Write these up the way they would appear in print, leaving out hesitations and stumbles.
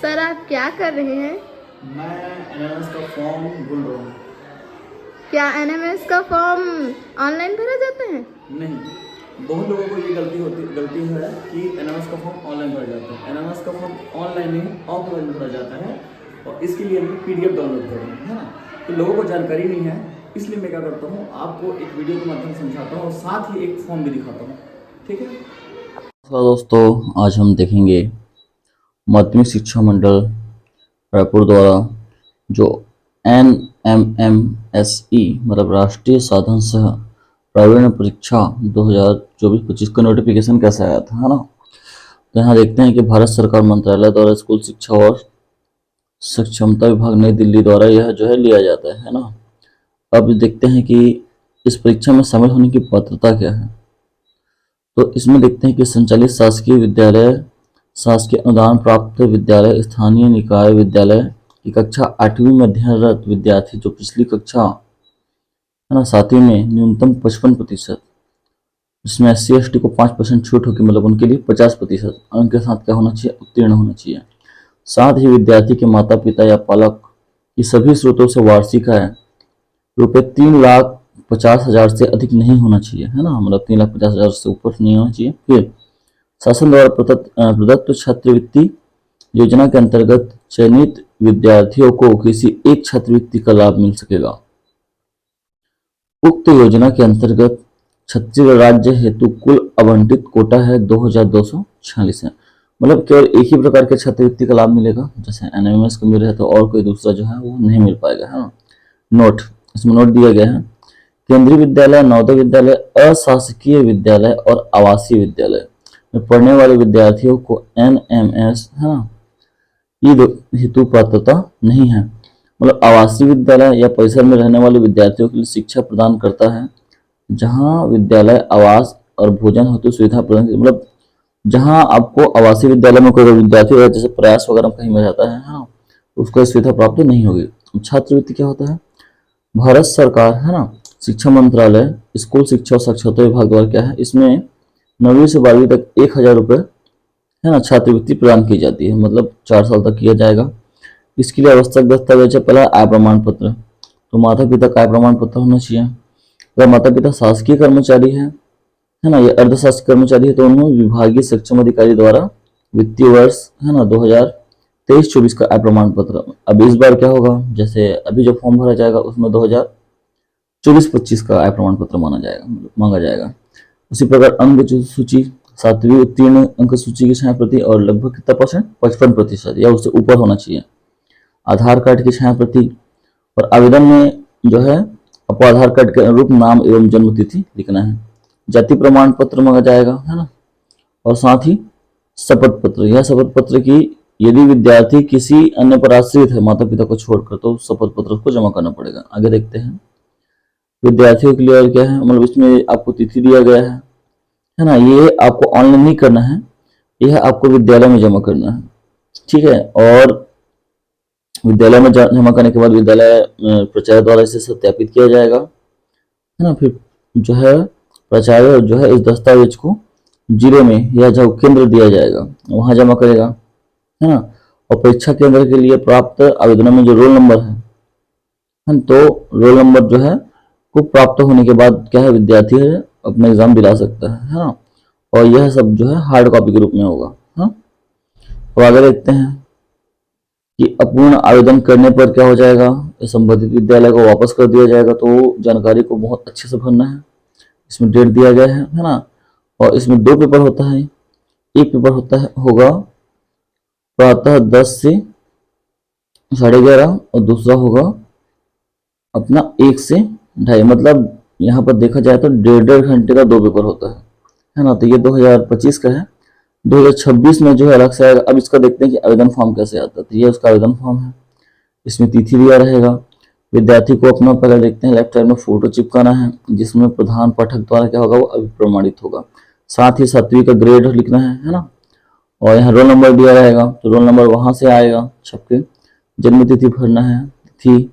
Sir आप क्या कर रहे हैं? मैं एनएमएस का फॉर्म भूल रहा हूँ। क्या एनएमएस का फॉर्म ऑनलाइन भरा जाता है? नहीं, बहुत लोगों को ये गलती है कि एनएमएस का फॉर्म ऑनलाइन भरा जाता है। एनएमएस का फॉर्म ऑनलाइन नहीं ऑफलाइन भरा जाता है और इसके लिए भी पीडीएफ डाउनलोड करें, है ना। तो लोगों को जानकारी नहीं है, इसलिए मैं क्या करता हूँ, आपको एक वीडियो के माध्यम से समझाता हूँ और साथ ही एक फॉर्म भी दिखाता हूँ, ठीक है। नमस्कार दोस्तों, आज हम देखेंगे माध्यमिक शिक्षा मंडल रायपुर द्वारा जो NMMSE मतलब राष्ट्रीय साधन सह प्रावीण्य परीक्षा 2024-25 का नोटिफिकेशन कैसे आया था, है ना। तो यहाँ देखते हैं कि भारत सरकार मंत्रालय द्वारा स्कूल शिक्षा और सक्षमता विभाग नई दिल्ली द्वारा यह जो है लिया जाता है ना। अब देखते हैं कि इस परीक्षा में शामिल होने की पात्रता क्या है। तो इसमें देखते हैं कि संचालित शासकीय विद्यालय, शासकीय अनुदान प्राप्त विद्यालय, स्थानीय निकाय विद्यालय की कक्षा 8वीं में अध्ययनरत विद्यार्थी जो पिछली कक्षा है ना 7वीं में न्यूनतम 55%, जिसमें SC/ST को 5% छूट होगी, मतलब उनके लिए 50% अंक के साथ क्या होना चाहिए, उत्तीर्ण होना चाहिए। साथ ही विद्यार्थी के माता पिता या पालक की सभी स्रोतों से वार्षिक आय ₹3,50,000 से अधिक नहीं होना चाहिए, है ना, मतलब 3,50,000 से ऊपर नहीं होना चाहिए। फिर शासन द्वारा प्रदत्त छात्रवृत्ति योजना के अंतर्गत चयनित विद्यार्थियों को किसी एक छात्रवृत्ति का लाभ मिल सकेगा। उक्त योजना के अंतर्गत छत्तीसगढ़ राज्य हेतु कुल आवंटित कोटा है 2,246 है, मतलब केवल एक ही प्रकार के छात्रवृत्ति का लाभ मिलेगा, जैसे NMS को मिल रहा है, तो और कोई दूसरा जो है वो नहीं मिल पाएगा, है ना। नोट, इसमें नोट दिया गया है, केंद्रीय विद्यालय, नवोदय विद्यालय, अशासकीय विद्यालय और आवासीय विद्यालय में पढ़ने वाले विद्यार्थियों को NMS है ना हेतु पात्रता नहीं है। मतलब आवासीय विद्यालय या परिसर में रहने वाले विद्यार्थियों के लिए शिक्षा प्रदान करता है जहां विद्यालय आवास और भोजन हेतु सुविधा प्रदान, मतलब जहां आपको आवासीय विद्यालय में कोई विद्यार्थी हो जैसे प्रयास वगैरह कहीं में जाता है, हाँ, उसको सुविधा प्राप्त नहीं होगी। छात्रवृत्ति क्या होता है, भारत सरकार है ना शिक्षा मंत्रालय स्कूल शिक्षा और साक्षरता विभाग द्वारा क्या है, इसमें 9वीं से 12वीं तक 1,000 रुपये है ना छात्रवृत्ति प्रदान की जाती है, मतलब 4 साल तक किया जाएगा। इसके लिए आवश्यक दस्तावेज है, पहला आय प्रमाण पत्र, तो माता पिता का आय प्रमाण पत्र होना चाहिए। अगर माता पिता शासकीय कर्मचारी है ना, या अर्धशासकीय कर्मचारी है, तो उन्हें विभागीय सक्षम अधिकारी द्वारा वित्तीय वर्ष है ना 2023-24 का आय प्रमाण पत्र। अब इस बार क्या होगा, जैसे अभी जो फॉर्म भरा जाएगा उसमें 2024-25 का आय प्रमाण पत्र मांगा जाएगा। उसी प्रकार अंक सूची 7वीं उत्तीर्ण अंक सूची की छाया प्रति और लगभग कितना परसेंट, 55% या उससे ऊपर होना चाहिए। आधार कार्ड की छाया प्रति, और आवेदन में जो है आपको आधार कार्ड के अनुरूप नाम एवं जन्म तिथि लिखना है। जाति प्रमाण पत्र मांगा जाएगा, है ना, और साथ ही शपथ पत्र। यह शपथ पत्र की यदि विद्यार्थी किसी अन्य पर आश्रित है माता पिता को छोड़कर, तो शपथ पत्र को जमा करना पड़ेगा। आगे देखते हैं विद्यार्थियों के लिए और क्या है, मतलब इसमें आपको तिथि दिया गया है ना, ये आपको ऑनलाइन नहीं करना है, यह आपको विद्यालय में जमा करना है, ठीक है। और विद्यालय में जमा करने के बाद विद्यालय प्राचार्य द्वारा इसे सत्यापित किया जाएगा, है ना। फिर जो है प्राचार्य जो है इस दस्तावेज को जिले में या जो केंद्र दिया जाएगा वहां जमा करेगा, है ना। और परीक्षा केंद्र के लिए प्राप्त आवेदनों में जो रोल नंबर है, तो रोल नंबर जो है को प्राप्त होने के बाद क्या है, विद्यार्थी है अपना एग्जाम दिला सकता है ना। और यह सब जो है हार्ड कॉपी के रूप में होगा, हाँ। तो आगे देखते हैं कि अपूर्ण आवेदन करने पर क्या हो जाएगा, संबंधित विद्यालय को वापस कर दिया जाएगा। तो जानकारी को बहुत अच्छे से भरना है, इसमें डेट दिया गया है ना। और इसमें 2 पेपर होता है, एक पेपर होगा प्रातः 10 से 11:30 और दूसरा होगा अपना 1 से 2:30, मतलब यहाँ पर देखा जाए तो 1.5 घंटे का 2 पेपर होता है ना। तो ये 2025 का है, 2026 में जो है अलग से आएगा। अब इसका देखते हैं कि आवेदन फॉर्म कैसे आता है। तो ये उसका आवेदन फॉर्म है, इसमें तिथि दिया रहेगा। विद्यार्थी को अपना पहले देखते हैं लेफ्ट साइड में फोटो चिपकाना है, जिसमें प्रधान पाठक द्वारा क्या होगा वो अभिप्रमाणित होगा। साथ ही 7वीं का ग्रेड लिखना है ना। और यहाँ रोल नंबर दिया रहेगा, तो रोल नंबर वहां से आएगा छप के। जन्म तिथि भरना है, तिथि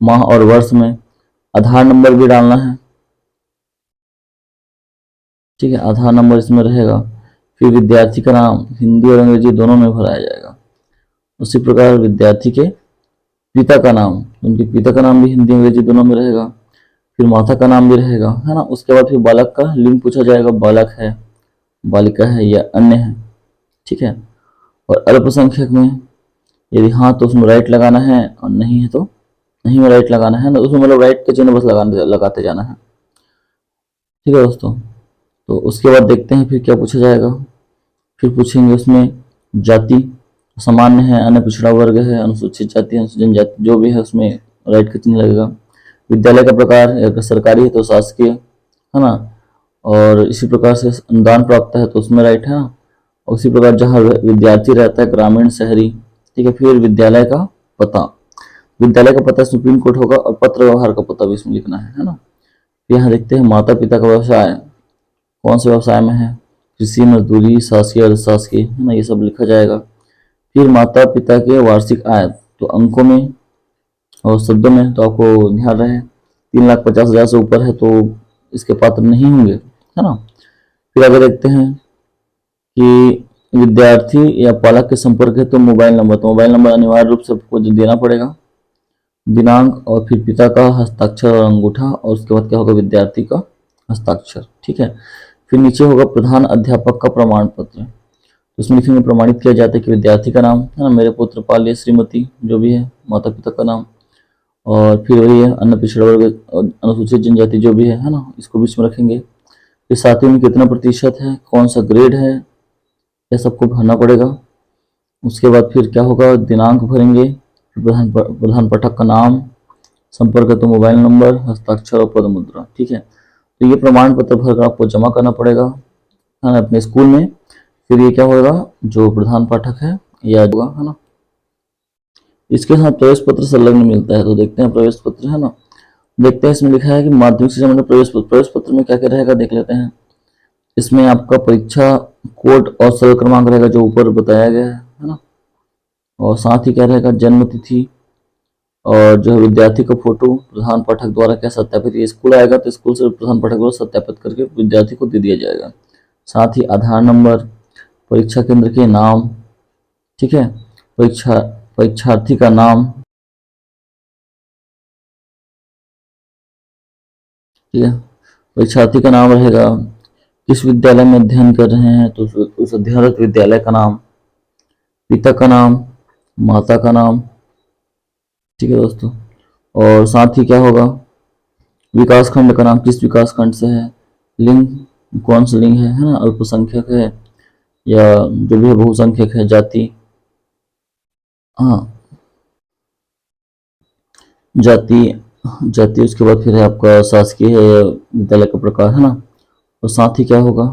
माह और वर्ष में। आधार नंबर भी डालना है, ठीक है, आधार नंबर इसमें रहेगा। फिर विद्यार्थी का नाम हिंदी और अंग्रेजी दोनों में भराया जाएगा। उसी प्रकार विद्यार्थी के पिता का नाम, उनके पिता का नाम भी हिंदी अंग्रेजी दोनों में रहेगा। फिर माता का नाम भी रहेगा, है ना। उसके बाद फिर बालक का लिंग पूछा जाएगा, बालक है, बालिका है या अन्य है, ठीक है। और अल्पसंख्यक में यदि हाँ तो उसमें राइट लगाना है, और नहीं है तो नहीं में राइट लगाना है ना, उसमें मतलब राइट का चिन्ह बस लगाते जाना है, ठीक है दोस्तों। तो उसके बाद देखते हैं फिर क्या पूछा जाएगा। फिर पूछेंगे उसमें जाति सामान्य है, अन्य पिछड़ा वर्ग है, अनुसूचित जाति, अनुसूचित जनजाति, जो भी है उसमें राइट का चिन्ह लगेगा। विद्यालय का प्रकार अगर सरकारी है तो शासकीय, है ना। और इसी प्रकार से अनुदान प्राप्त है तो उसमें राइट है। और उसी प्रकार जहाँ विद्यार्थी रहता है, ग्रामीण शहरी, ठीक है। फिर विद्यालय का पता, विद्यालय का पता इसमें पिन कोड होगा, और पत्र व्यवहार का पता भी इसमें लिखना है ना। यहाँ देखते हैं माता पिता का व्यवसाय कौन से व्यवसाय में है, कृषि, मजदूरी, शासकीय, अर्धशासकीय, है ना, ये सब लिखा जाएगा। फिर माता पिता के वार्षिक आय, तो अंकों में और शब्दों में तो आपको ध्यान रहे 3,50,000 से ऊपर है तो इसके पात्र नहीं होंगे, है ना। फिर आगे देखते हैं कि विद्यार्थी या पालक के संपर्क है तो मोबाइल नंबर, तो मोबाइल नंबर अनिवार्य रूप से आपको देना पड़ेगा। दिनांक और फिर पिता का हस्ताक्षर और अंगूठा, और उसके बाद क्या होगा विद्यार्थी का हस्ताक्षर, ठीक है। फिर नीचे होगा प्रधान अध्यापक का प्रमाण पत्र, तो उसमें लिखेंगे प्रमाणित किया जाता है कि विद्यार्थी का नाम, है ना, मेरे पुत्र पाल्य श्रीमती जो भी है, माता पिता का नाम, और फिर वही है अन्य पिछड़ा वर्ग, अनुसूचित जनजाति जो भी है ना, इसको बीच में रखेंगे। फिर सातवीं में कितना प्रतिशत है, कौन सा ग्रेड है, यह सबको भरना पड़ेगा। उसके बाद फिर क्या होगा, दिनांक भरेंगे, प्रधान पाठक का नाम, संपर्क है तो मोबाइल नंबर, हस्ताक्षर और पद मुद्रा, ठीक है। तो ये प्रमाण पत्र भरकर आपको जमा करना पड़ेगा, है ना, अपने स्कूल में। फिर ये क्या होगा, जो प्रधान पाठक है या होगा, है ना। इसके साथ प्रवेश पत्र संलग्न मिलता है, तो देखते हैं प्रवेश पत्र, है ना। देखते हैं इसमें लिखा है कि माध्यमिक शिक्षा मंडल प्रवेश पत्र, प्रवेश पत्र में क्या क्या रहेगा देख लेते हैं। इसमें आपका परीक्षा कोड और सरल क्रमांक रहेगा जो ऊपर बताया गया है ना। और साथ ही क्या रहेगा, जन्म तिथि, और जो है विद्यार्थी का फोटो प्रधान पाठक द्वारा क्या सत्यापित, ये स्कूल आएगा तो स्कूल से प्रधान पाठक द्वारा सत्यापित करके विद्यार्थी को दे दिया जाएगा। साथ ही आधार नंबर, परीक्षा केंद्र के नाम, ठीक है, परीक्षार्थी का नाम, ठीक है, परीक्षार्थी का नाम रहेगा, किस विद्यालय में अध्ययन कर रहे हैं तो उस अध्ययनरत विद्यालय का नाम, पिता का नाम, माता का नाम, ठीक है दोस्तों। और साथ ही क्या होगा, विकास खंड का नाम, किस विकास खंड से है, लिंग कौन सा लिंग है ना, अल्पसंख्यक है या जो भी है बहुसंख्यक है, जाति, हाँ जाति, जाति। उसके बाद फिर है आपका शासकीय है या विद्यालय का प्रकार, है ना। और साथ ही क्या होगा,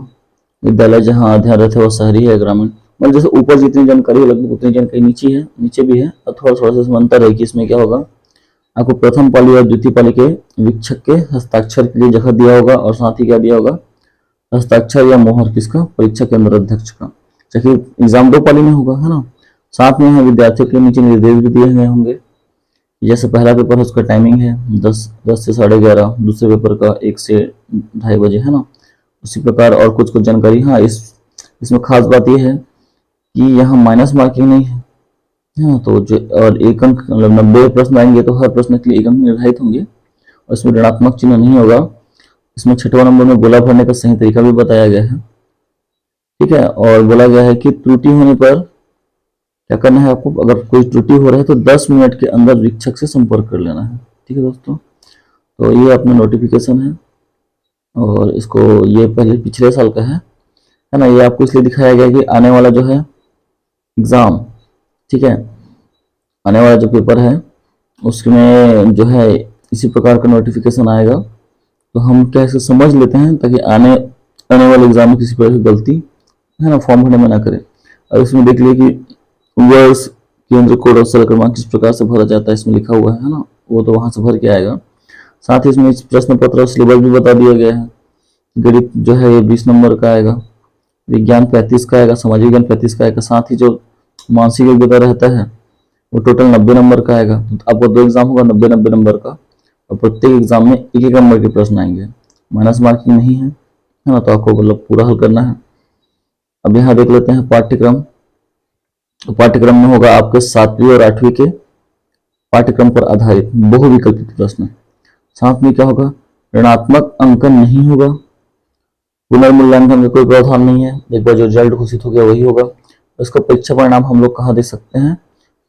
विद्यालय जहाँ अध्ययनरत है वो शहरी है ग्रामीण, मतलब जैसे ऊपर जितनी जानकारी है लगभग उतनी जानकारी नीचे है, नीचे भी है, और थोड़ा थोड़ा सा इसमें अंतर है कि इसमें क्या होगा, आपको प्रथम पाली और द्वितीय पाली के वीक्षक के हस्ताक्षर के लिए जगह दिया होगा, और साथ ही क्या दिया होगा, हस्ताक्षर या मोहर किसका, परीक्षा केंद्र अध्यक्ष का, जबकि एग्जाम 2 पाली में होगा, है ना। साथ में है विद्यार्थियों के नीचे निर्देश भी दिए गए होंगे, जैसे पहला पेपर है उसका टाइमिंग है 10 से 11:30, दूसरे पेपर का 1 से 2:30 बजे, है ना। उसी प्रकार और कुछ कुछ जानकारी, हाँ इसमें खास बात यह है कि यहाँ माइनस मार्किंग नहीं है, हाँ, तो जो और 1 अंक मतलब 90 प्रश्न आएंगे तो हर प्रश्न के लिए 1 अंक निर्धारित होंगे, और इसमें ऋणात्मक चिन्ह नहीं होगा। इसमें 6वां नंबर में गोला भरने का सही तरीका भी बताया गया है, ठीक है। और बोला गया है कि त्रुटि होने पर क्या करना है आपको, अगर कोई त्रुटि हो रहा है तो 10 मिनट के अंदर शिक्षक से संपर्क कर लेना है, ठीक है दोस्तों। तो ये अपना नोटिफिकेशन है, और इसको ये पहले पिछले साल का है ना। ये आपको इसलिए दिखाया गया कि आने वाला जो है एग्जाम, ठीक है, आने वाला जो पेपर है उसमें जो है इसी प्रकार का नोटिफिकेशन आएगा, तो हम कैसे समझ लेते हैं ताकि आने वाले एग्जाम में किसी प्रकार की गलती, है ना, फॉर्म भरने में ना करें। और इसमें देख लिए कि वर्ष केंद्र कोड और सरल क्रमांक किस प्रकार से भरा जाता है, इसमें लिखा हुआ है ना, वो तो वहां से भर के आएगा। साथ ही इसमें प्रश्न पत्र और सिलेबस भी बता दिया गया है। गणित जो है ये 20 नंबर का आएगा, विज्ञान 35 का आएगा, सामाजिक विज्ञान 35 का आएगा, साथ ही जो मानसिक योग्यता रहता है वो टोटल 90 नंबर का आएगा। तो आपको 2 एग्जाम होगा 90-90 नंबर का, और प्रत्येक एग्जाम में 1-1 नंबर के प्रश्न आएंगे, माइनस मार्किंग नहीं है ना, तो आपको मतलब पूरा हल करना है। अब यहाँ देख लेते हैं पाठ्यक्रम, तो पाठ्यक्रम में होगा आपके 7वीं और 8वीं के पाठ्यक्रम पर आधारित बहुविकल्पित प्रश्न। साथ में क्या होगा, ऋणात्मक अंकन नहीं होगा, पुनर्मूल्यांकन का कोई प्रावधान नहीं है, एक बार जो रिजल्ट घोषित हो गया वही होगा। इसका परीक्षा परिणाम हम लोग कहाँ देख सकते हैं,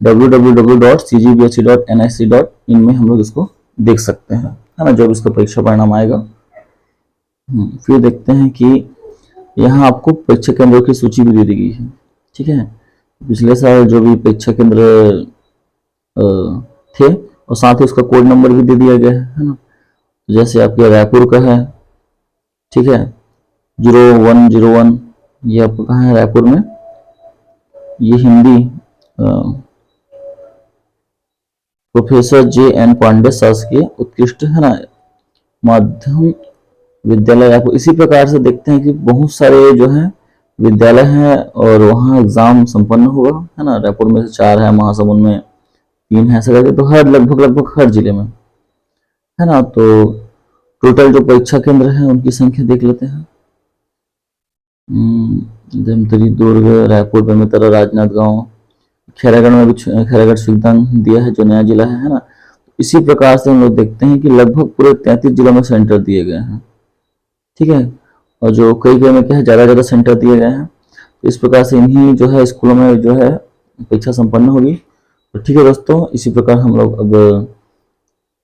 www.cgbsc.nic.in में हम लोग इसको देख सकते हैं, है ना, जब इसका परीक्षा परिणाम आएगा। फिर देखते हैं कि यहाँ आपको परीक्षा केंद्रों की सूची भी दे दी गई है, ठीक है। पिछले साल जो भी परीक्षा केंद्र थे और साथ ही उसका कोड नंबर भी दे दिया गया है ना। जैसे आपके रायपुर का है, ठीक है, 0101, ये आपको कहाँ है, रायपुर में। ये हिंदी प्रोफेसर JN पांडे शासकीय उत्कृष्ट, है ना, माध्यम विद्यालय। आपको इसी प्रकार से देखते हैं कि बहुत सारे जो है विद्यालय हैं और वहाँ एग्जाम संपन्न हुआ, है ना। रायपुर में से 4 है, महासमुंद में 3 है, ऐसा करके तो हर लगभग हर जिले में, है ना। तो टोटल जो परीक्षा केंद्र है उनकी संख्या देख लेते हैं। धमतरी, दुर्ग, रायपुर, बेमेतरा, राजनांदगांव, खैरागढ़ में भी खैरागढ़ सुल्तान दिया है जो नया जिला है ना। इसी प्रकार से हम लोग देखते हैं कि लगभग पूरे 33 जिलों में सेंटर दिए गए हैं, ठीक है। और जो कई में क्या है, ज़्यादा सेंटर दिए गए हैं। तो इस प्रकार से इन्हीं जो है स्कूलों में जो है परीक्षा संपन्न होगी। तो ठीक है दोस्तों, इसी प्रकार हम लोग अब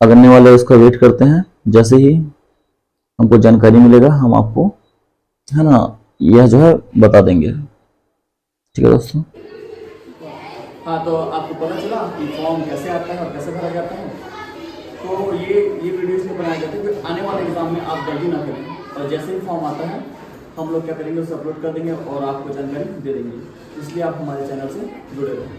अगले वाले उसका वेट करते हैं। जैसे ही हमको जानकारी मिलेगा हम आपको, है ना, यह जो है बता देंगे, ठीक है दोस्तों। हाँ, तो आपको पता चला कि फॉर्म कैसे आता है और कैसे भरा जाता है। तो ये वीडियो इसलिए बनाया जाता है कि आने वाले एग्जाम में आप गलती ना करें, और जैसे ही फॉर्म आता है हम लोग क्या करेंगे, उसे अपलोड कर देंगे और आपको जानकारी दे देंगे। इसलिए आप हमारे चैनल से जुड़े रहें।